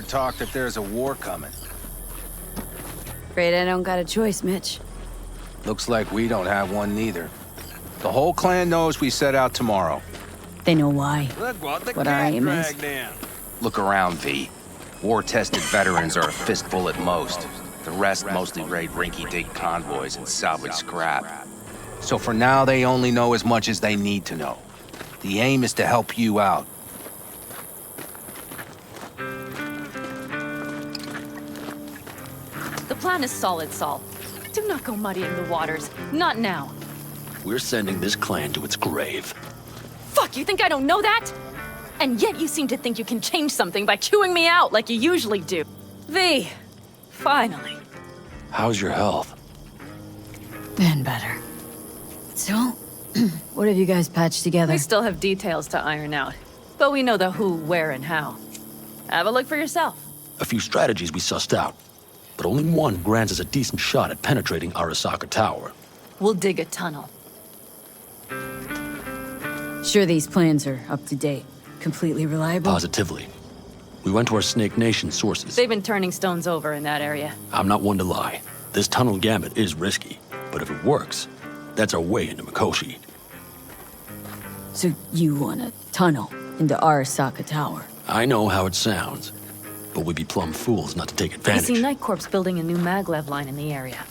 talk that there's a war coming. Afraid I don't got a choice, Mitch. Looks like we don't have one neither. The whole clan knows we set out tomorrow. They know why. Look What our aim is. Look around, V. War-tested veterans are a fistful at most. The rest mostly raid rinky-dink convoys and salvage scrap. So for now, they only know as much as they need to know. The aim is to help you out. The plan is solid, Saul. Do not go muddying the waters. Not now. We're sending this clan to its grave. Fuck, you think I don't know that? And yet you seem to think you can change something by chewing me out like you usually do. V, finally. How's your health? Been better. So, what have you guys patched together? We still have details to iron out, but we know the who, where, and how. Have a look for yourself. A few strategies we sussed out, but only one grants us a decent shot at penetrating Arasaka Tower. We'll dig a tunnel. Sure these plans are up to date? Completely reliable? Positively. We went to our Snake Nation sources. They've been turning stones over in that area. I'm not one to lie. This tunnel gambit is risky, but if it works, that's our way into Mikoshi. So you want a tunnel into Arasaka Tower? I know how it sounds, but we'd be plumb fools not to take I advantage. see Night Corp's building a new maglev line in the area.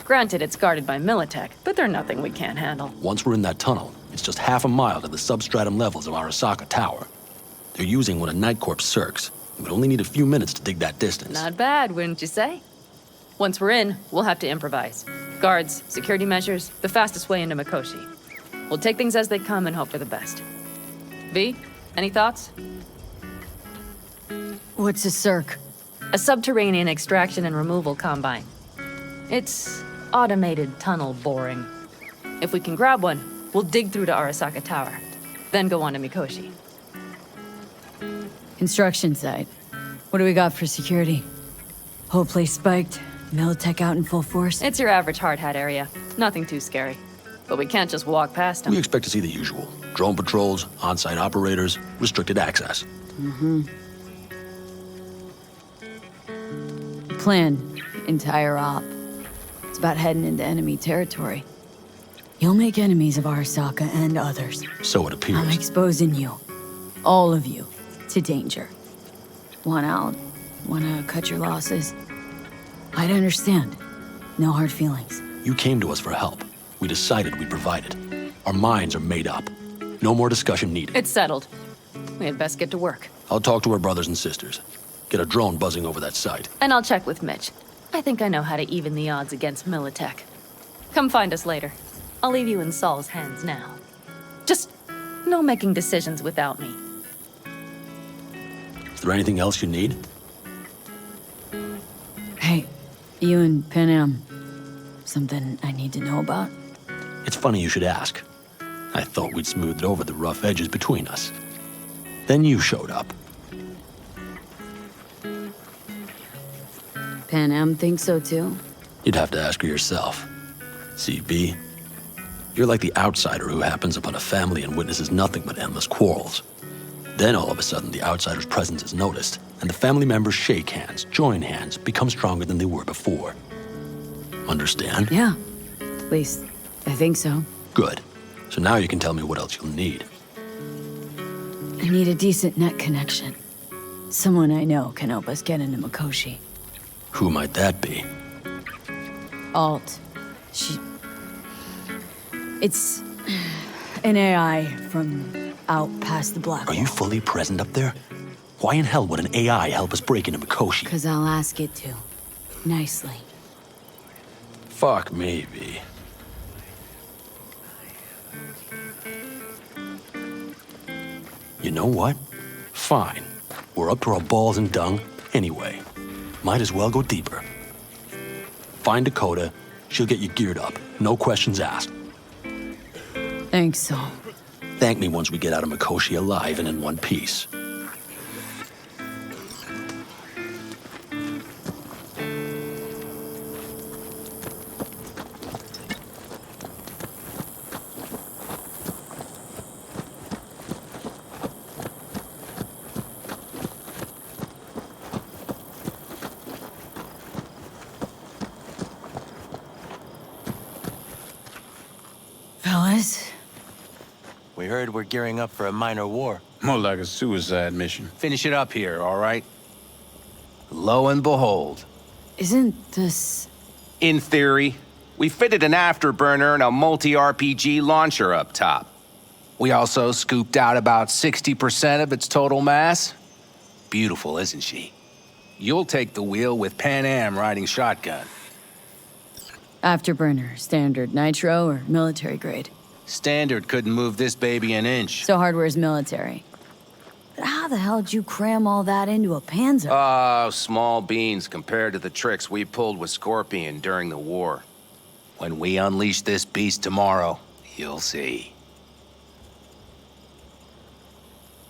Granted, it's guarded by Militech, but they're nothing we can't handle. Once we're in that tunnel, it's just half a mile to the substratum levels of Arasaka Tower. They're using one of Night Corp's circs. We'd only need a few minutes to dig that distance. Not bad, wouldn't you say? Once we're in, we'll have to improvise. Guards, security measures, the fastest way into Mikoshi. We'll take things as they come and hope for the best. V, any thoughts? What's a circ? A subterranean extraction and removal combine. It's automated tunnel boring. If we can grab one, we'll dig through to Arasaka Tower, then go on to Mikoshi. Construction site. What do we got for security? Whole place spiked, Militech out in full force? It's your average hard hat area. Nothing too scary. But we can't just walk past them. We expect to see the usual. Drone patrols, on-site operators, restricted access. Plan. Entire op. It's about heading into enemy territory. You'll make enemies of Arasaka and others. So it appears. I'm exposing you. All of you. To danger. Want out? Wanna cut your losses? I'd understand. No hard feelings. You came to us for help. We decided we'd provide it. Our minds are made up. No more discussion needed. It's settled. We had best get to work. I'll talk to our brothers and sisters. Get a drone buzzing over that site. And I'll check with Mitch. I think I know how to even the odds against Militech. Come find us later. I'll leave you in Saul's hands now. Just no making decisions without me. Is there anything else you need? Hey, you and Pan Am. Something I need to know about? It's funny you should ask. I thought we'd smoothed over the rough edges between us. Then you showed up. Pan Am thinks so too? You'd have to ask her yourself. CB, you're like the outsider who happens upon a family and witnesses nothing but endless quarrels. Then all of a sudden the outsider's presence is noticed, and the family members shake hands, join hands, become stronger than they were before. Understand? Yeah. At least, I think so. Good. So now you can tell me what else you'll need. I need a decent net connection. Someone I know can help us get into Mikoshi. Who might that be? Alt. It's an AI from out past the black Are you fully present up there? Why in hell would an AI help us break into Mikoshi? Because I'll ask it to. Nicely. Fuck me, V. You know what? Fine. We're up to our balls in dung anyway. Might as well go deeper. Find Dakota. She'll get you geared up. No questions asked. Thanks, Saul. Thank me once we get out of Mikoshi alive and in one piece. We heard we're gearing up for a minor war. More like a suicide mission. Finish it up here, all right? Lo and behold. Isn't this... In theory, we fitted an afterburner and a multi-RPG launcher up top. We also scooped out about 60% of its total mass. Beautiful, isn't she? You'll take the wheel with Pan Am riding shotgun. Afterburner, standard nitro, or military grade? Standard couldn't move this baby an inch. So hardware's military. But how the hell did you cram all that into a Panzer? Oh, small beans compared to the tricks we pulled with Scorpion during the war. When we unleash this beast tomorrow, you'll see.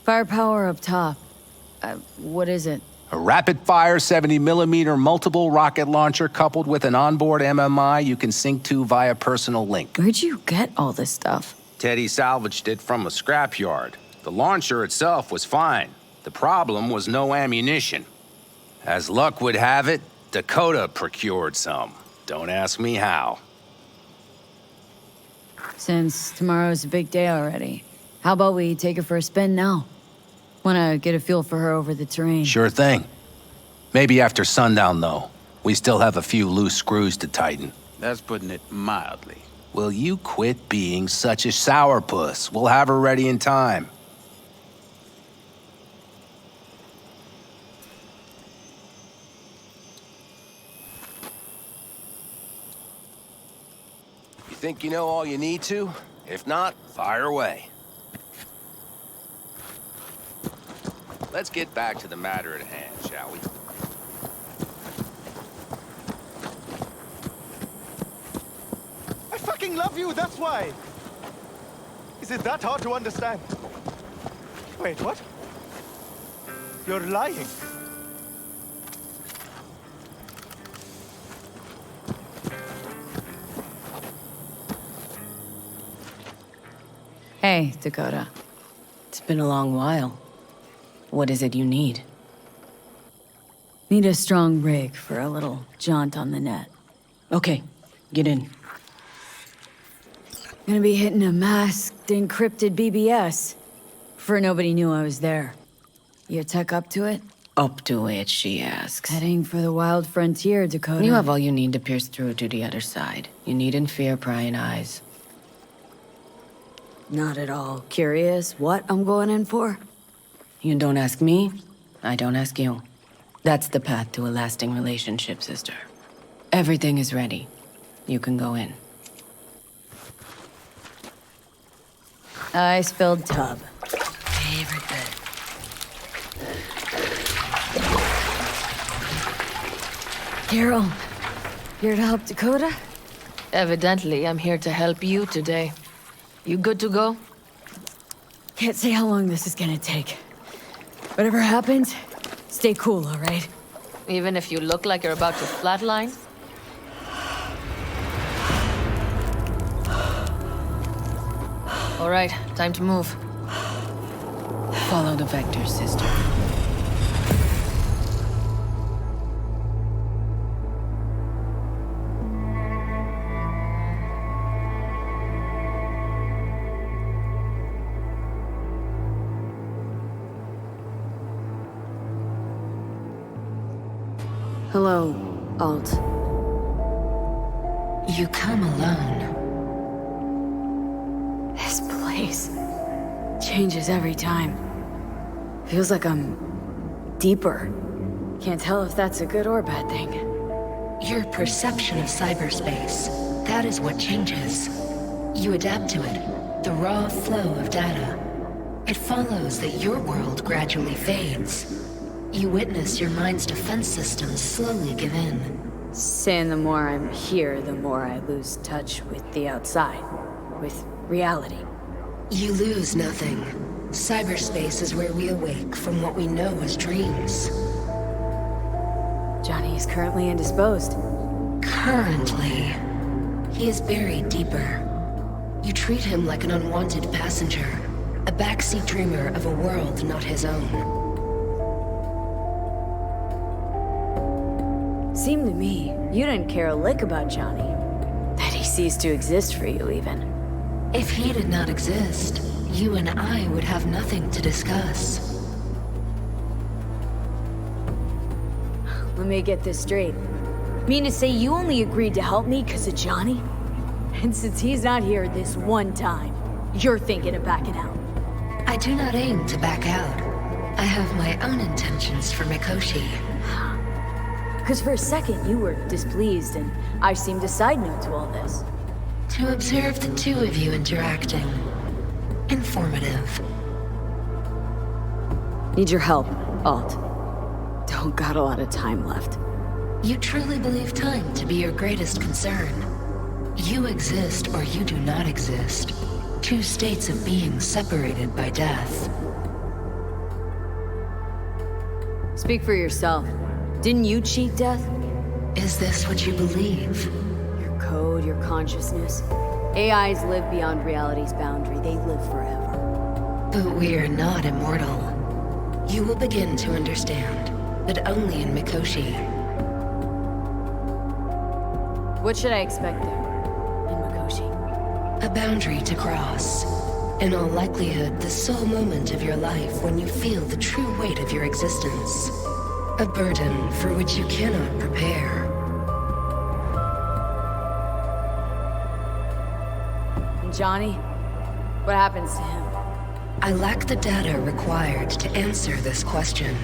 Firepower up top. What is it? A rapid-fire 70mm multiple rocket launcher coupled with an onboard MMI you can sync to via personal link. Where'd you get all this stuff? Teddy salvaged it from a scrapyard. The launcher itself was fine. The problem was no ammunition. As luck would have it, Dakota procured some. Don't ask me how. Since tomorrow's a big day already, how about we take her for a spin now? Wanna get a feel for her over the terrain. Sure thing. Maybe after sundown, though. We still have a few loose screws to tighten. That's putting it mildly. Will you quit being such a sourpuss? We'll have her ready in time. You think you know all you need to? If not, fire away. Let's get back to the matter at hand, shall we? I fucking love you, that's why! Is it that hard to understand? Wait, what? You're lying. Hey, Dakota. It's been a long while. What is it you need? Need a strong rig for a little jaunt on the net. Okay, get in. Gonna be hitting a masked, encrypted BBS. For nobody knew I was there. You tech up to it? Up to it, she asks. Heading for the wild frontier, Dakota. You have all you need to pierce through to the other side. You needn't fear prying eyes. Not at all curious what I'm going in for? You don't ask me, I don't ask you. That's the path to a lasting relationship, sister. Everything is ready. You can go in. Ice-filled tub. Favorite bit. Carol, here to help Dakota? Evidently, I'm here to help you today. You good to go? Can't say how long this is gonna take. Whatever happens, stay cool, all right? Even if you look like you're about to flatline? All right, time to move. Follow the vector, sister. Hello, Alt. You come alone. This place changes every time. Feels like I'm deeper. Can't tell if that's a good or bad thing. Your perception of cyberspace, that is what changes. You adapt to it, the raw flow of data. It follows that your world gradually fades. You witness your mind's defense systems slowly give in. Saying the more I'm here, the more I lose touch with the outside, with reality. You lose nothing. Cyberspace is where we awake from what we know as dreams. Johnny is currently indisposed. Currently. He is buried deeper. You treat him like an unwanted passenger, a backseat dreamer of a world not his own. Seemed to me, you didn't care a lick about Johnny. That he ceased to exist for you, even. If he did not exist, you and I would have nothing to discuss. Let me get this straight. Mean to say you only agreed to help me because of Johnny? And since he's not here this one time, you're thinking of backing out. I do not aim to back out. I have my own intentions for Mikoshi. Because for a second you were displeased, and I seemed a side note to all this. To observe the two of you interacting. Informative. Need your help, Alt. Don't got a lot of time left. You truly believe time to be your greatest concern. You exist or you do not exist. Two states of being separated by death. Speak for yourself. Didn't you cheat death? Is this what you believe? Your code, your consciousness. AIs live beyond reality's boundary. They live forever. But we are not immortal. You will begin to understand, but only in Mikoshi. What should I expect there, in Mikoshi? A boundary to cross. In all likelihood, the sole moment of your life when you feel the true weight of your existence. A burden for which you cannot prepare. And Johnny? What happens to him? I lack the data required to answer this question.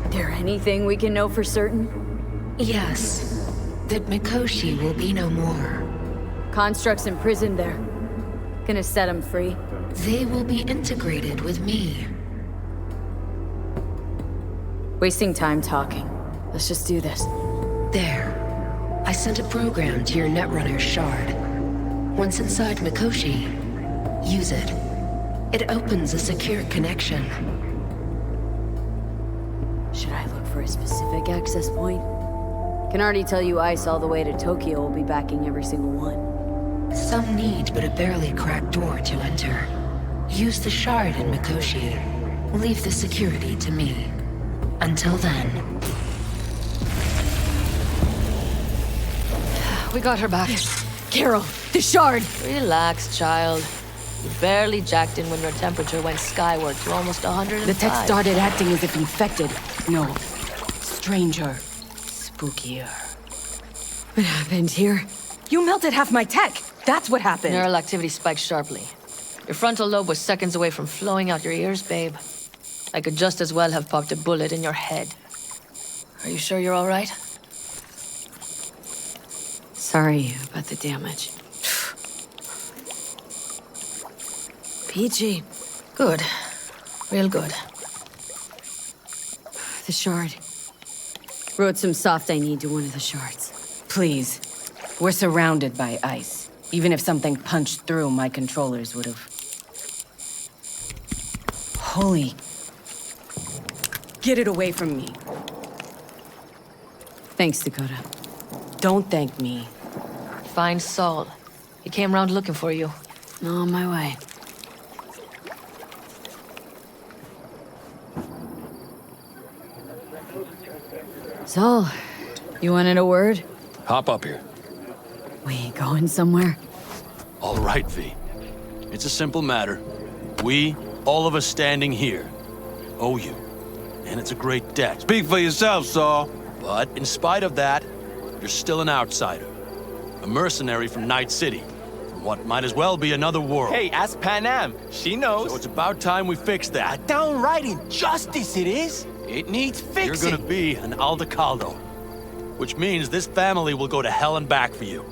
There anything we can know for certain? Yes. That Mikoshi will be no more. Constructs imprisoned there. Gonna set him free? They will be integrated with me. Wasting time talking. Let's just do this. There. I sent a program to your Netrunner's shard. Once inside Mikoshi, use it. It opens a secure connection. Should I look for a specific access point? Can already tell you Ice all the way to Tokyo will be backing every single one. Some need but a barely cracked door to enter. Use the shard in Mikoshi. Leave the security to me. Until then. We got her back. Carol, the shard! Relax, child. You barely jacked in when your temperature went skyward to almost 105. The tech started acting as if infected. No. Stranger. Spookier. What happened here? You melted half my tech! That's what happened! Neural activity spiked sharply. Your frontal lobe was seconds away from flowing out your ears, babe. I could just as well have popped a bullet in your head. Are you sure you're all right? Sorry about the damage. Peachy. Good. Real good. The shard. Wrote some soft I need to one of the shards. Please. We're surrounded by ice. Even if something punched through, my controllers would have... Holy... Get it away from me. Thanks, Dakota. Don't thank me. Find Saul. He came round looking for you. On my way. Saul, you wanted a word? Hop up here. We going somewhere? All right, V. It's a simple matter. We, all of us standing here, owe you. And it's a great debt. Speak for yourself, Saul. But in spite of that, you're still an outsider. A mercenary from Night City. From what might as well be another world. Hey, ask Panam. She knows. So it's about time we fix that. Downright injustice it is. It needs fixing. You're gonna be an Aldecaldo. Which means this family will go to hell and back for you.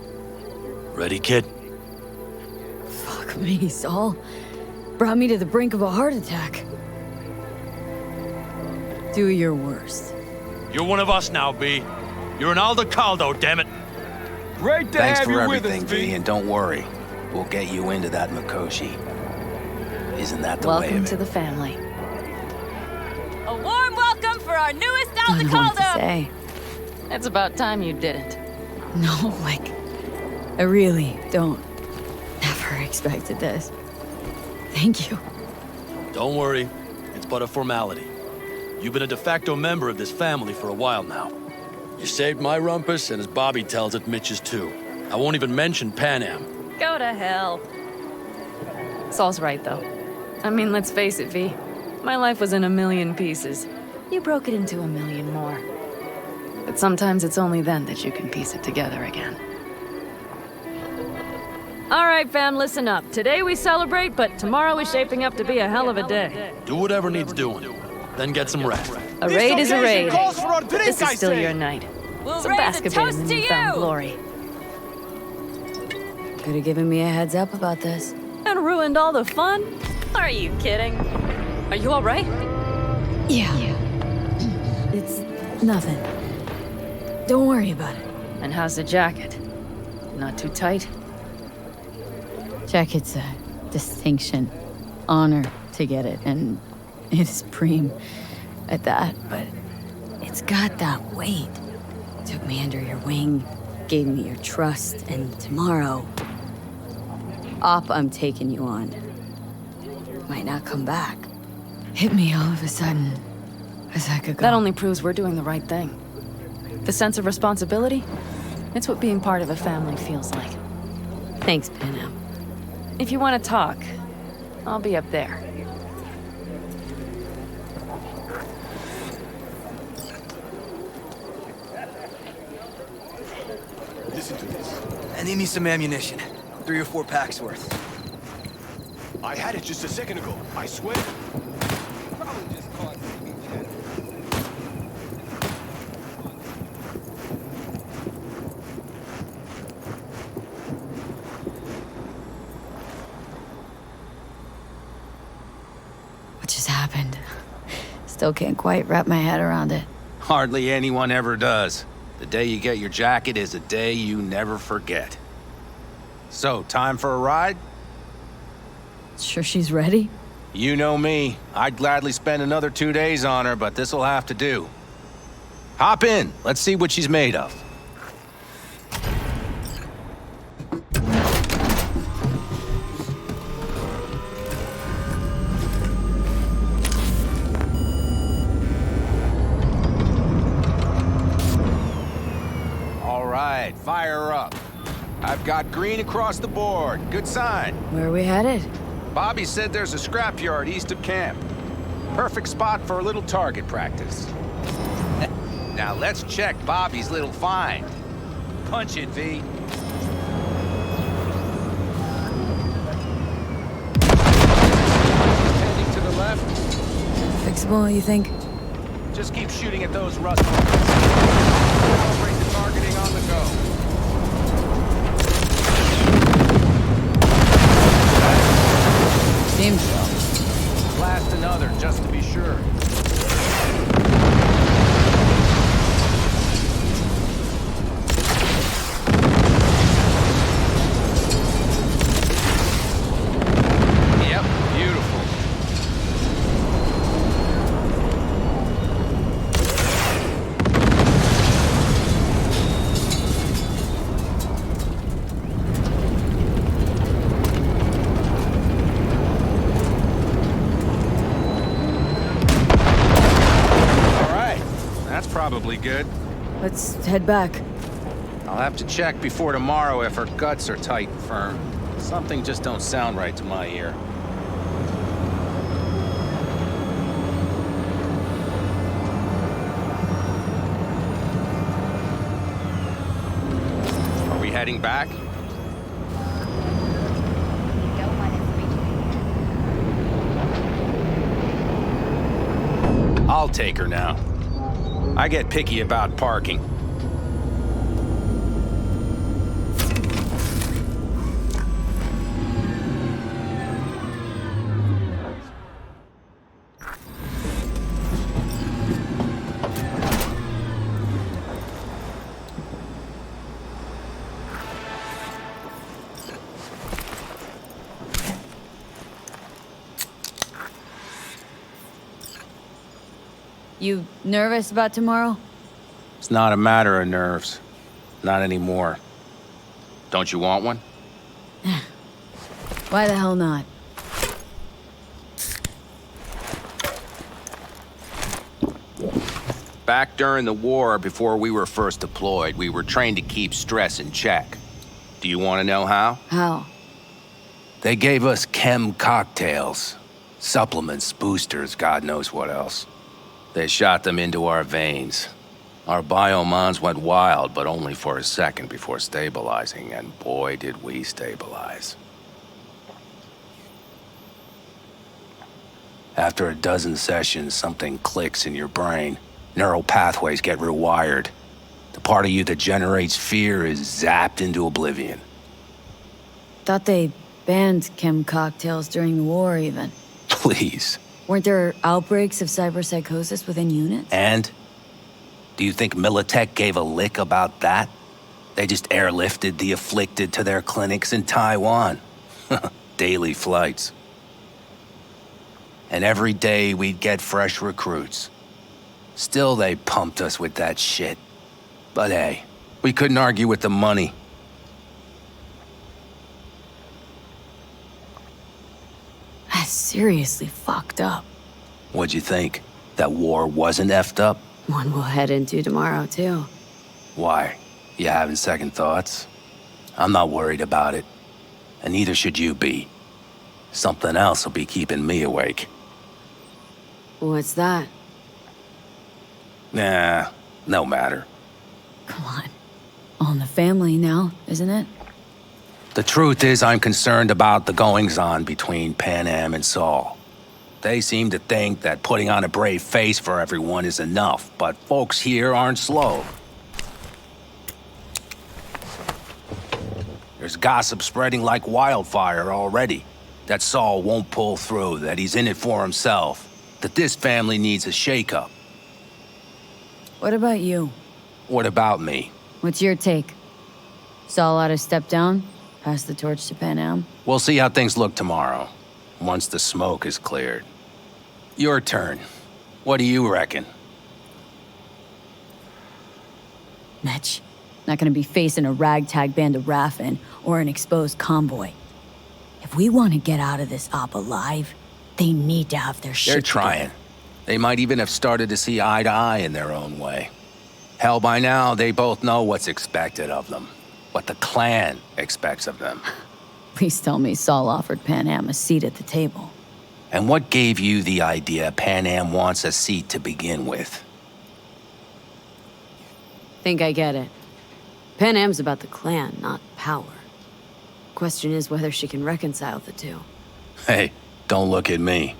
Ready, kid? Fuck me, Saul. Brought me to the brink of a heart attack. Do your worst. You're one of us now, B. You're an Aldecaldo, damn it. Great to Thanks have for you with everything, us, V, V. and don't worry. We'll get you into that Mikoshi. Isn't that the way Welcome of to it? the family. A warm welcome for our newest Don't know what to Aldecaldo! say. It's about time you didn't. No, like, I really don't. Never expected this. Thank you. Don't worry. It's but a formality. You've been a de facto member of this family for a while now. You saved my rumpus, and as Bobby tells it, Mitch's too. I won't even mention Panam. Go to hell. Saul's right, though. I mean, let's face it, V. My life was in a million pieces. You broke it into a million more. But sometimes it's only then that you can piece it together again. All right, fam, listen up. Today we celebrate, but tomorrow is shaping up to be a hell of a day. Do whatever needs doing, then get some rest. A raid is a raid. Calls for a drink, This is I still say. your night. We'll So raise bask a a bit in toast the to newfound you! glory. Could have given me a heads up about this. And ruined all the fun? Are you kidding? Are you all right? Yeah. It's nothing. Don't worry about it. And how's the jacket? Not too tight? Jacket's a distinction. Honor to get it, and it's preem at that, but it's got that weight. Took me under your wing, gave me your trust, and tomorrow, Op I'm taking you on might not come back. Hit me all of a sudden, as I could go. That only proves we're doing the right thing. The sense of responsibility? It's what being part of a family feels like. Thanks, Pinham. If you want to talk, I'll be up there. Listen to this. I need me some ammunition. 3 or 4 packs worth. I had it just a second ago, I swear. Probably just caused me to be dead. What just happened? Still can't quite wrap my head around it. Hardly anyone ever does. The day you get your jacket is a day you never forget. So, time for a ride? Sure she's ready? You know me. I'd gladly spend another 2 days on her, but this'll have to do. Hop in. Let's see what she's made of. All right, fire her up. I've got green across the board. Good sign. Where are we headed? Bobby said there's a scrapyard east of camp. Perfect spot for a little target practice. Now let's check Bobby's little find. Punch it, V. Heading to the left. Fixable, you think? Just keep shooting at those rust buckets. Calibrate the targeting on the go. Seems so. Blast another, just to be sure. Yep, beautiful. Probably good. Let's head back. I'll have to check before tomorrow if her guts are tight and firm. Something just don't sound right to my ear. Are we heading back? I'll take her now. I get picky about parking. You nervous about tomorrow? It's not a matter of nerves. Not anymore. Don't you want one? Why the hell not? Back during the war, before we were first deployed, we were trained to keep stress in check. Do you want to know how? How? They gave us chem cocktails. Supplements, boosters, God knows what else. They shot them into our veins. Our biomons went wild, but only for a second before stabilizing, and boy did we stabilize. After a dozen sessions, something clicks in your brain. Neural pathways get rewired. The part of you that generates fear is zapped into oblivion. Thought they banned chem cocktails during the war, even. Please. Weren't there outbreaks of cyberpsychosis within units? And? Do you think Militech gave a lick about that? They just airlifted the afflicted to their clinics in Taiwan. Daily flights. And every day we'd get fresh recruits. Still they pumped us with that shit. But hey, we couldn't argue with the money. That's seriously fucked up. What'd you think? That war wasn't effed up? One we'll head into tomorrow, too. Why? You having second thoughts? I'm not worried about it. And neither should you be. Something else will be keeping me awake. What's that? Nah, no matter. Come on. All in the family now, isn't it? The truth is I'm concerned about the goings-on between Pan Am and Saul. They seem to think that putting on a brave face for everyone is enough, but folks here aren't slow. There's gossip spreading like wildfire already. That Saul won't pull through, that he's in it for himself, that this family needs a shake-up. What about you? What about me? What's your take? Saul ought to step down? Pass the torch to Pan Am? We'll see how things look tomorrow, once the smoke is cleared. Your turn. What do you reckon? Mitch, not gonna be facing a ragtag band of Raffin or an exposed convoy. If we want to get out of this op alive, they need to have their shit They're trying. together. They might even have started to see eye to eye in their own way. Hell, by now, they both know what's expected of them. What the clan expects of them. Please tell me Saul offered Pan Am a seat at the table. And what gave you the idea Pan Am wants a seat to begin with? Think I get it. Pan Am's about the clan, not power. Question is whether she can reconcile the two. Hey, don't look at me.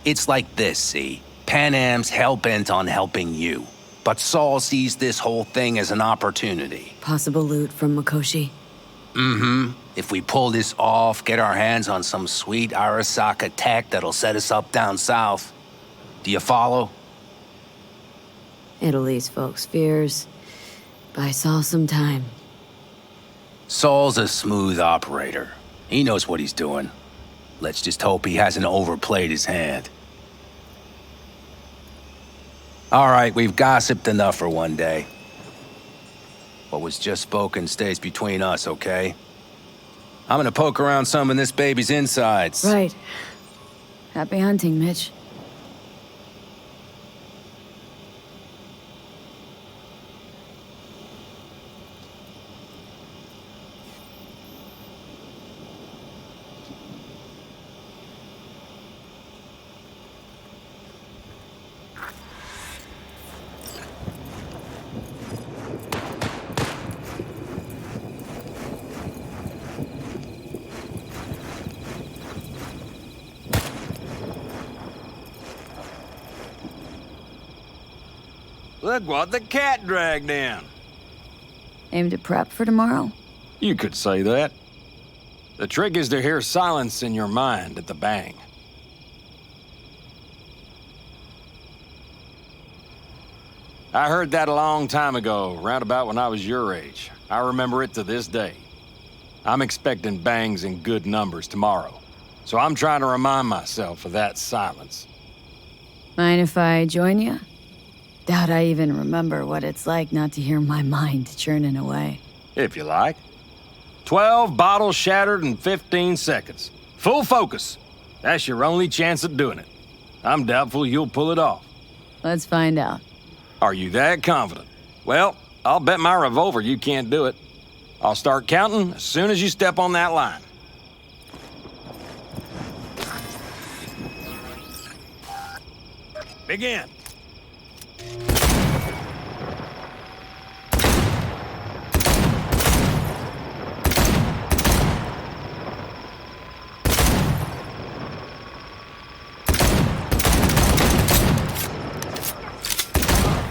It's like this, see? Pan Am's hell-bent on helping you. But Saul sees this whole thing as an opportunity. Possible loot from Mikoshi? Mm-hmm. If we pull this off, get our hands on some sweet Arasaka tech that'll set us up down south. Do you follow? It'll ease folks' fears. Buy Saul some time. Saul's a smooth operator. He knows what he's doing. Let's just hope he hasn't overplayed his hand. All right, we've gossiped enough for one day. What was just spoken stays between us, okay? I'm gonna poke around some of this baby's insides. Right. Happy hunting, Mitch. Look what the cat dragged in. Aim to prep for tomorrow? You could say that. The trick is to hear silence in your mind at the bang. I heard that a long time ago, round about when I was your age. I remember it to this day. I'm expecting bangs in good numbers tomorrow, so I'm trying to remind myself of that silence. Mind if I join you? Doubt I even remember what it's like not to hear my mind churning away. If you like. 12 bottles shattered in 15 seconds. Full focus. That's your only chance at doing it. I'm doubtful you'll pull it off. Let's find out. Are you that confident? Well, I'll bet my revolver you can't do it. I'll start counting as soon as you step on that line. Begin.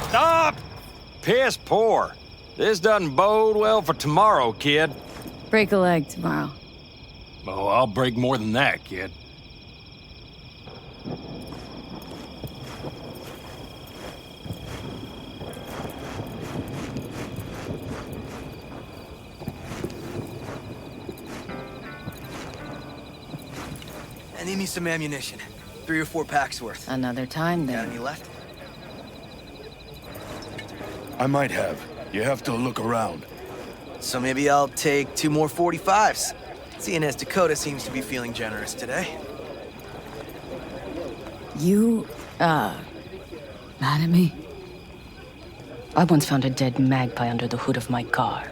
Stop! Piss poor. This doesn't bode well for tomorrow, kid. Break a leg tomorrow. Oh, I'll break more than that, kid. I need me some ammunition. 3 or 4 packs worth. Another time, Got then. any left? I might have. You have to look around. So maybe I'll take 2 more 45s. Seeing as Dakota seems to be feeling generous today. You, mad at me? I once found a dead magpie under the hood of my car.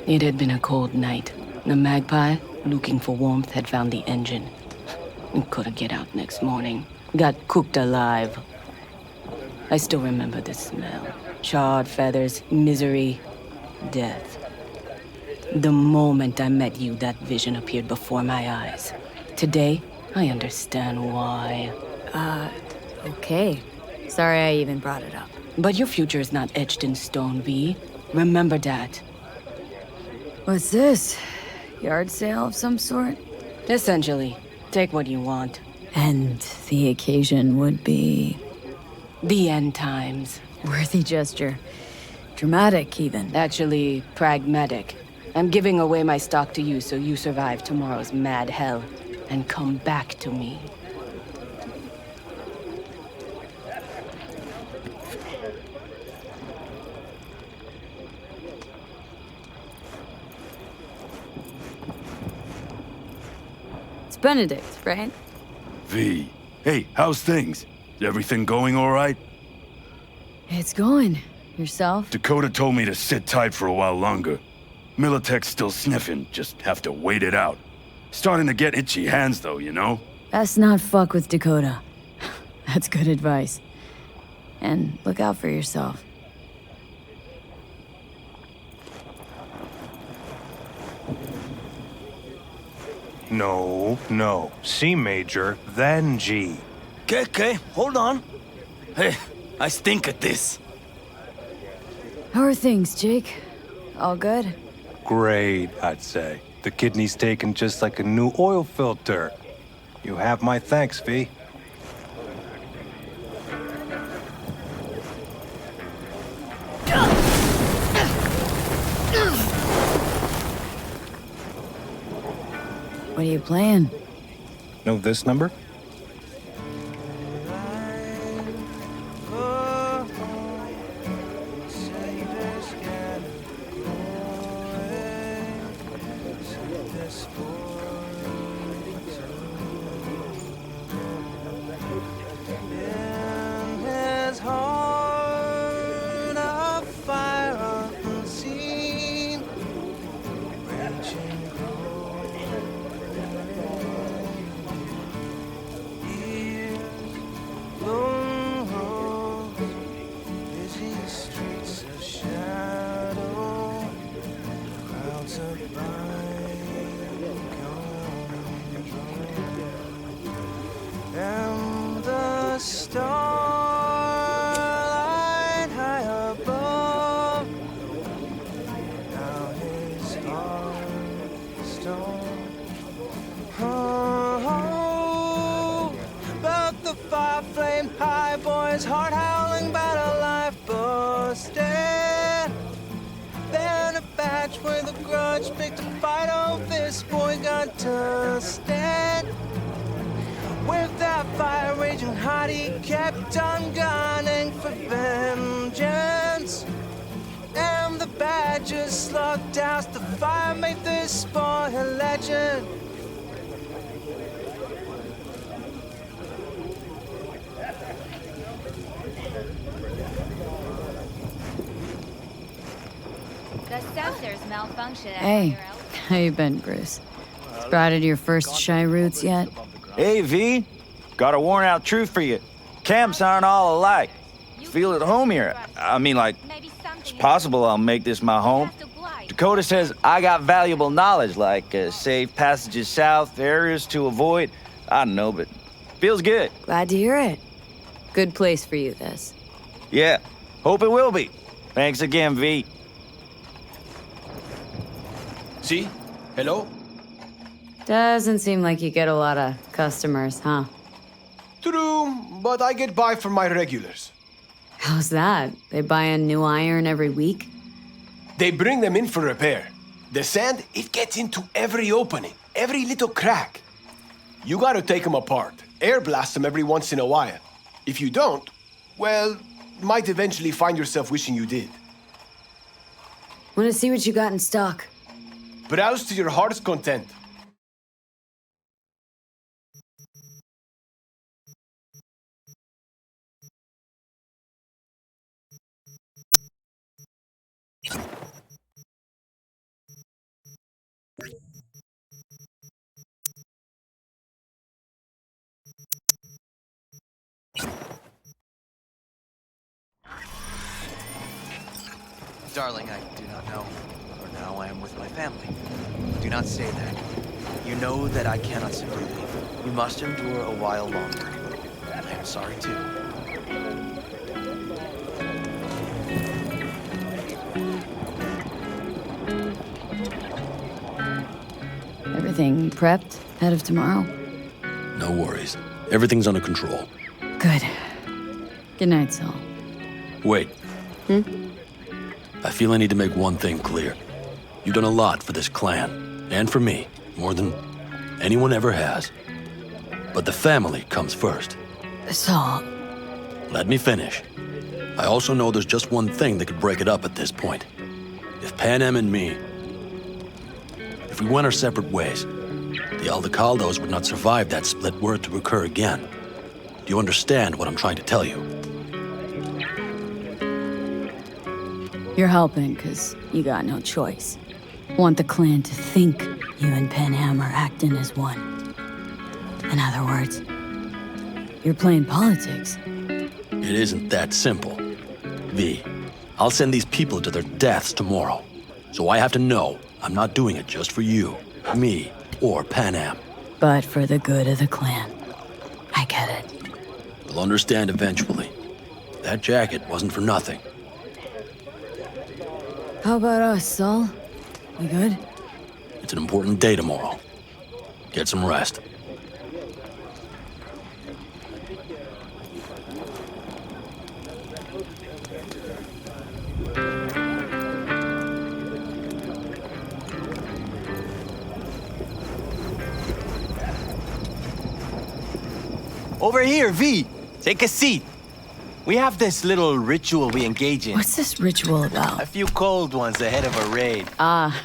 It had been a cold night. The magpie, looking for warmth, had found the engine. It couldn't get out next morning. Got cooked alive. I still remember the smell. Charred feathers, misery, death. The moment I met you, that vision appeared before my eyes. Today, I understand why. Okay. Sorry I even brought it up. But your future is not etched in stone, V. Remember that. What's this? Yard sale of some sort? Essentially, take what you want. And the occasion would be... The end times. Worthy gesture. Dramatic, even. Actually, pragmatic. I'm giving away my stock to you so you survive tomorrow's mad hell and come back to me. It's Benedict, right? V. Hey, how's things? Is everything going all right? It's going. Yourself? Dakota told me to sit tight for a while longer. Militech's still sniffing, just have to wait it out. Starting to get itchy hands though, you know? Best not fuck with Dakota. That's good advice. And look out for yourself. No. C major, then G. Okay, hold on. Hey, I stink at this. How are things, Jake? All good? Great, I'd say. The kidney's taken just like a new oil filter. You have my thanks, V. What are you playing? Know this number? Hey, how you been, Bruce? Sprouted your first shy roots yet? Hey, V. Got a worn-out truth for you. Camps aren't all alike. Feel at home here. I mean, like, it's possible I'll make this my home. Dakota says I got valuable knowledge, like safe passages south, areas to avoid. I don't know, but feels good. Glad to hear it. Good place for you, this. Yeah, hope it will be. Thanks again, V. See? Hello? Doesn't seem like you get a lot of customers, huh? True, but I get by from my regulars. How's that? They buy a new iron every week? They bring them in for repair. The sand, it gets into every opening, every little crack. You gotta take them apart, air blast them every once in a while. If you don't, well, might eventually find yourself wishing you did. Wanna see what you got in stock? Browse to your heart's content. Darling, I do not know. For now, I am with my family. Do not say that. You know that I cannot simply leave. You must endure a while longer. I am sorry, too. Everything prepped ahead of tomorrow? No worries. Everything's under control. Good. Good night, Saul. Wait. I feel I need to make one thing clear. You've done a lot for this clan, and for me, more than anyone ever has. But the family comes first. Saul. Let me finish. I also know there's just one thing that could break it up at this point. If Panem and me, if we went our separate ways, the Aldecaldos would not survive that split were it to occur again. Do you understand what I'm trying to tell you? You're helping, because you got no choice. Want the clan to think you and Panem are acting as one. In other words, you're playing politics. It isn't that simple. V, I'll send these people to their deaths tomorrow. So I have to know I'm not doing it just for you, me, or Panem. But for the good of the clan. I get it. You'll understand eventually. That jacket wasn't for nothing. How about us, Saul? We good? It's an important day tomorrow. Get some rest. Over here, V. Take a seat. We have this little ritual we engage in. What's this ritual about? A few cold ones ahead of a raid. Ah,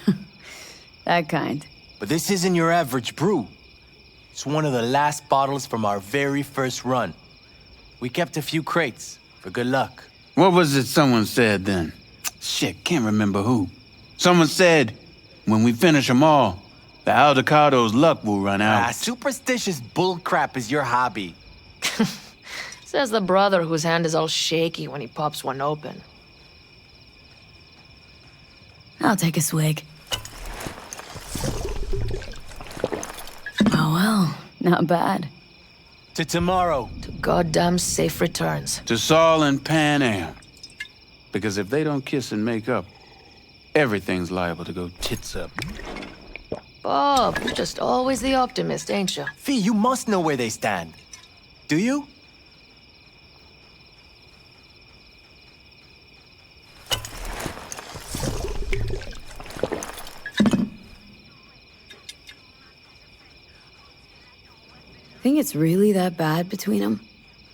that kind. But this isn't your average brew. It's one of the last bottles from our very first run. We kept a few crates for good luck. What was it someone said then? Shit, can't remember who. Someone said, when we finish them all, the Aldecaldo's luck will run out. Superstitious bullcrap is your hobby. Says the brother whose hand is all shaky when he pops one open. I'll take a swig. Oh well, not bad. To tomorrow. To goddamn safe returns. To Saul and Panem. Because if they don't kiss and make up, everything's liable to go tits up. Bob, you're just always the optimist, ain't you? Fee, you must know where they stand. Do you? Think it's really that bad between them?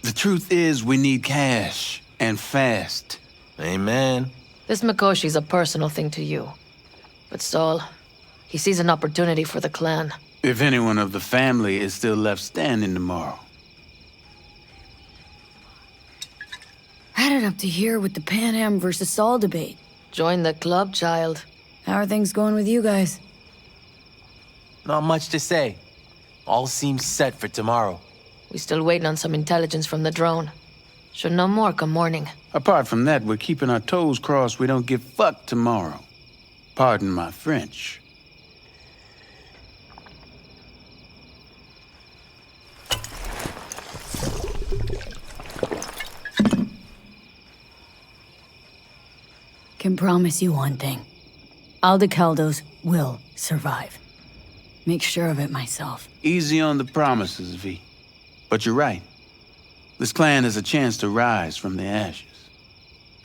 The truth is, we need cash, and fast. Amen. This Mikoshi's a personal thing to you. But Saul, he sees an opportunity for the clan. If anyone of the family is still left standing tomorrow. Headed up to here with the Panem versus Saul debate. Join the club, child. How are things going with you guys? Not much to say. All seems set for tomorrow. We still waiting on some intelligence from the drone. Should know more come morning. Apart from that, we're keeping our toes crossed we don't get fucked tomorrow. Pardon my French. Can promise you one thing. Aldecaldos will survive. Make sure of it myself. Easy on the promises, V. But you're right. This clan has a chance to rise from the ashes.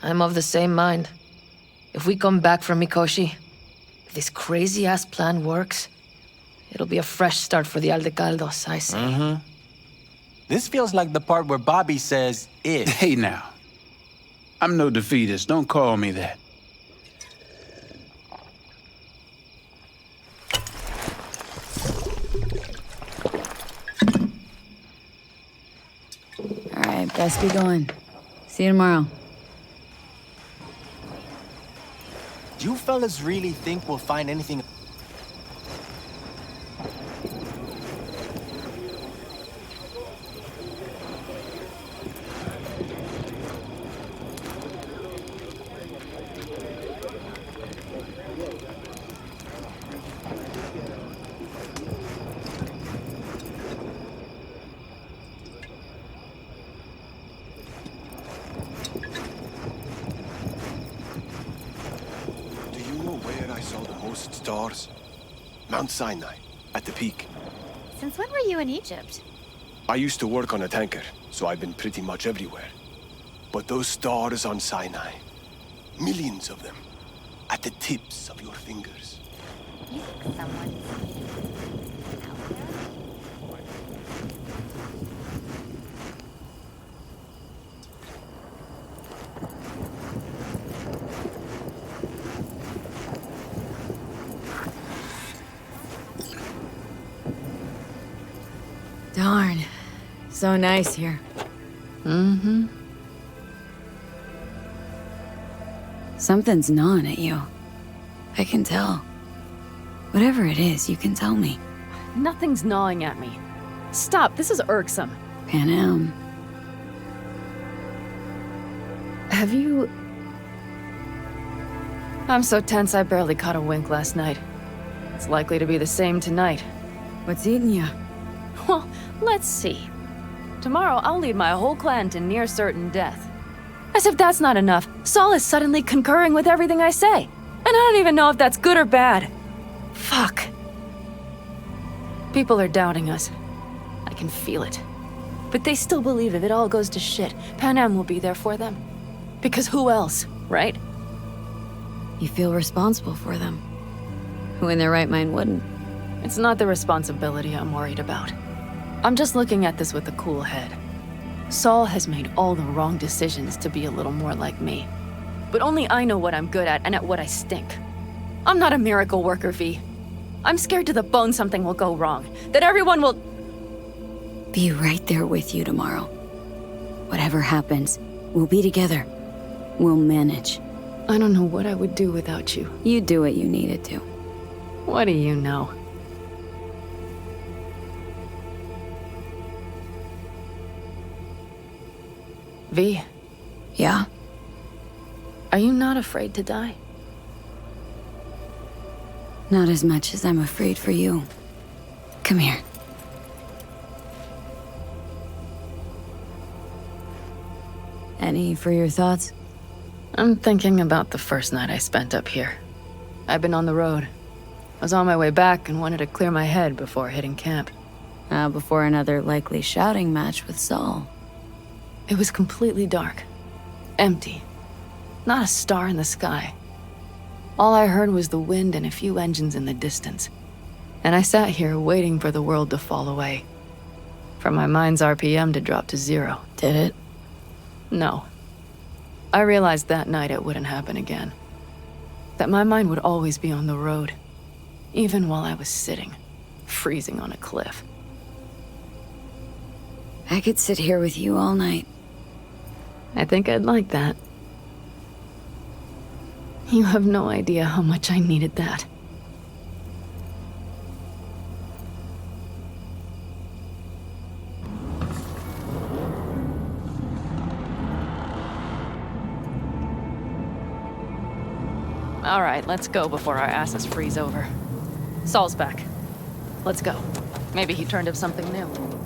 I'm of the same mind. If we come back from Mikoshi, if this crazy-ass plan works, it'll be a fresh start for the Aldecaldos, I say. Mm-hmm. This feels like the part where Bobby says, if. Hey now. I'm no defeatist, don't call me that. Alright, best be going. See you tomorrow. Do you fellas really think we'll find anything? Stars. Mount Sinai, at the peak. Since when were you in Egypt? I used to work on a tanker, so I've been pretty much everywhere. But those stars on Sinai, millions of them, at the tips of your fingers. You think someone's out there? Darn. So nice here. Mm-hmm. Something's gnawing at you. I can tell. Whatever it is, you can tell me. Nothing's gnawing at me. Stop, this is irksome. Panam. Have you... I'm so tense I barely caught a wink last night. It's likely to be the same tonight. What's eating you? Well, let's see. Tomorrow I'll lead my whole clan to near certain death. As if that's not enough, Saul is suddenly concurring with everything I say. And I don't even know if that's good or bad. Fuck. People are doubting us. I can feel it. But they still believe if it all goes to shit, Panam will be there for them. Because who else, right? You feel responsible for them. Who in their right mind wouldn't? It's not the responsibility I'm worried about. I'm just looking at this with a cool head. Saul has made all the wrong decisions to be a little more like me. But only I know what I'm good at and at what I stink. I'm not a miracle worker, V. I'm scared to the bone something will go wrong. That everyone will... Be right there with you tomorrow. Whatever happens, we'll be together. We'll manage. I don't know what I would do without you. You do what you needed to. What do you know? V. Yeah? Are you not afraid to die? Not as much as I'm afraid for you. Come here. Any for your thoughts? I'm thinking about the first night I spent up here. I've been on the road. I was on my way back and wanted to clear my head before hitting camp. Before another likely shouting match with Saul. It was completely dark. Empty. Not a star in the sky. All I heard was the wind and a few engines in the distance. And I sat here waiting for the world to fall away. For my mind's RPM to drop to 0. Did it? No. I realized that night it wouldn't happen again. That my mind would always be on the road. Even while I was sitting, freezing on a cliff. I could sit here with you all night. I think I'd like that. You have no idea how much I needed that. All right, let's go before our asses freeze over. Saul's back. Let's go. Maybe he turned up something new.